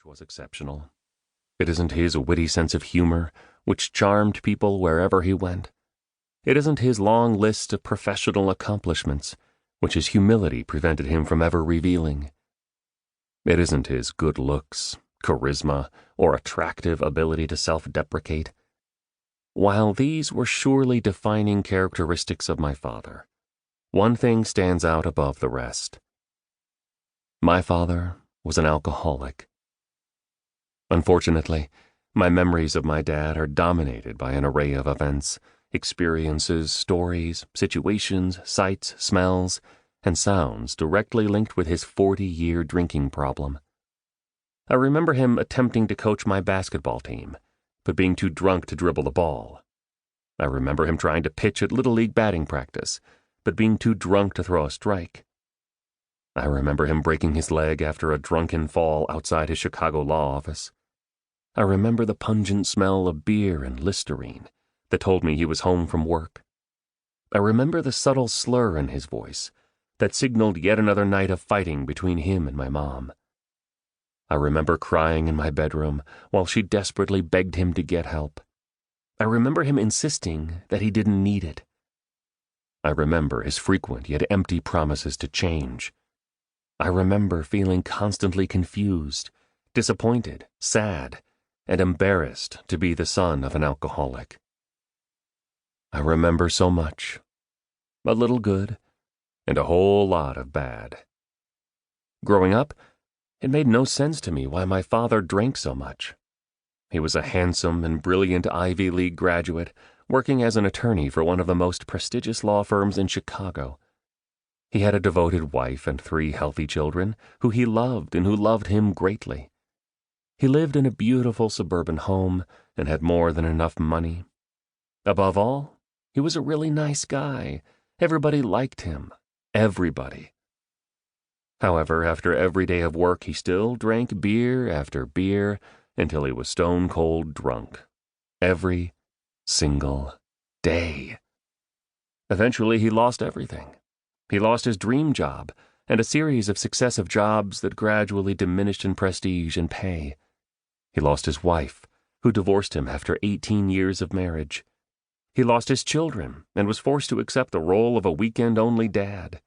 was exceptional. It isn't his witty sense of humor, which charmed people wherever he went. It isn't his long list of professional accomplishments, which his humility prevented him from ever revealing. It isn't his good looks, charisma, or attractive ability to self-deprecate. While these were surely defining characteristics of my father, one thing stands out above the rest. My father was an alcoholic. Unfortunately, my memories of my dad are dominated by an array of events, experiences, stories, situations, sights, smells, and sounds directly linked with his 40-year drinking problem. I remember him attempting to coach my basketball team, but being too drunk to dribble the ball. I remember him trying to pitch at Little League batting practice, but being too drunk to throw a strike. I remember him breaking his leg after a drunken fall outside his Chicago law office. I remember the pungent smell of beer and Listerine that told me he was home from work. I remember the subtle slur in his voice that signaled yet another night of fighting between him and my mom. I remember crying in my bedroom while she desperately begged him to get help. I remember him insisting that he didn't need it. I remember his frequent yet empty promises to change. I remember feeling constantly confused, disappointed, sad, and embarrassed to be the son of an alcoholic. I remember so much. A little good, and a whole lot of bad. Growing up, it made no sense to me why my father drank so much. He was a handsome and brilliant Ivy League graduate, working as an attorney for one of the most prestigious law firms in Chicago. He had a devoted wife and 3 healthy children who he loved and who loved him greatly. He lived in a beautiful suburban home and had more than enough money. Above all, he was a really nice guy. Everybody liked him. Everybody. However, after every day of work, he still drank beer after beer until he was stone-cold drunk. Every single day. Eventually, he lost everything. He lost his dream job and a series of successive jobs that gradually diminished in prestige and pay. He lost his wife, who divorced him after 18 years of marriage. He lost his children and was forced to accept the role of a weekend-only dad.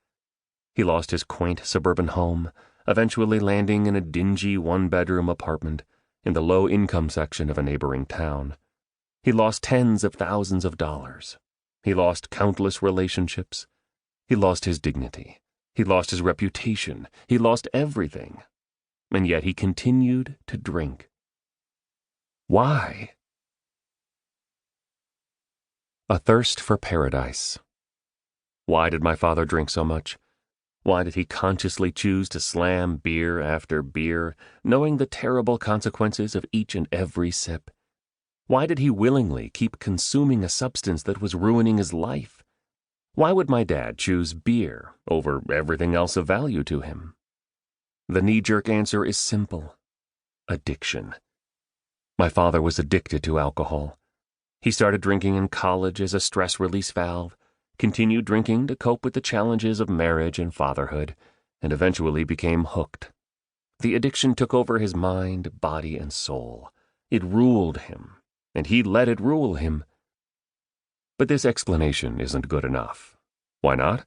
He lost his quaint suburban home, eventually landing in a dingy 1-bedroom apartment in the low-income section of a neighboring town. He lost tens of thousands of dollars. He lost countless relationships. He lost his dignity. He lost his reputation. He lost everything. And yet he continued to drink. Why? A thirst for paradise. Why did my father drink so much? Why did he consciously choose to slam beer after beer, knowing the terrible consequences of each and every sip? Why did he willingly keep consuming a substance that was ruining his life? Why would my dad choose beer over everything else of value to him? The knee-jerk answer is simple. Addiction. My father was addicted to alcohol. He started drinking in college as a stress release valve, continued drinking to cope with the challenges of marriage and fatherhood, and eventually became hooked. The addiction took over his mind, body, and soul. It ruled him, and he let it rule him. But this explanation isn't good enough. Why not?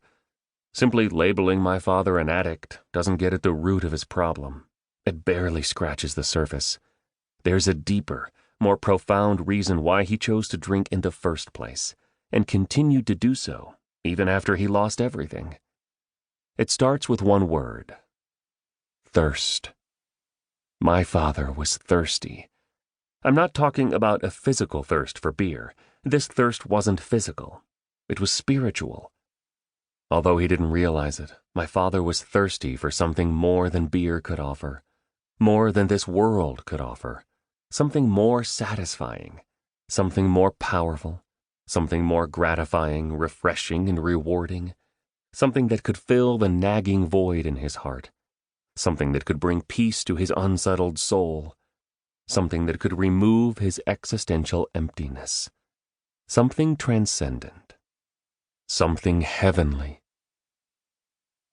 Simply labeling my father an addict doesn't get at the root of his problem. It barely scratches the surface. There's a deeper, more profound reason why he chose to drink in the first place, and continued to do so, even after he lost everything. It starts with one word. Thirst. My father was thirsty. I'm not talking about a physical thirst for beer. This thirst wasn't physical. It was spiritual. Although he didn't realize it, my father was thirsty for something more than beer could offer, more than this world could offer, something more satisfying, something more powerful, something more gratifying, refreshing, and rewarding, something that could fill the nagging void in his heart, something that could bring peace to his unsettled soul, something that could remove his existential emptiness, something transcendent, something heavenly.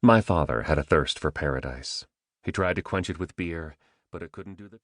My father had a thirst for paradise. He tried to quench it with beer, but it couldn't do the trick.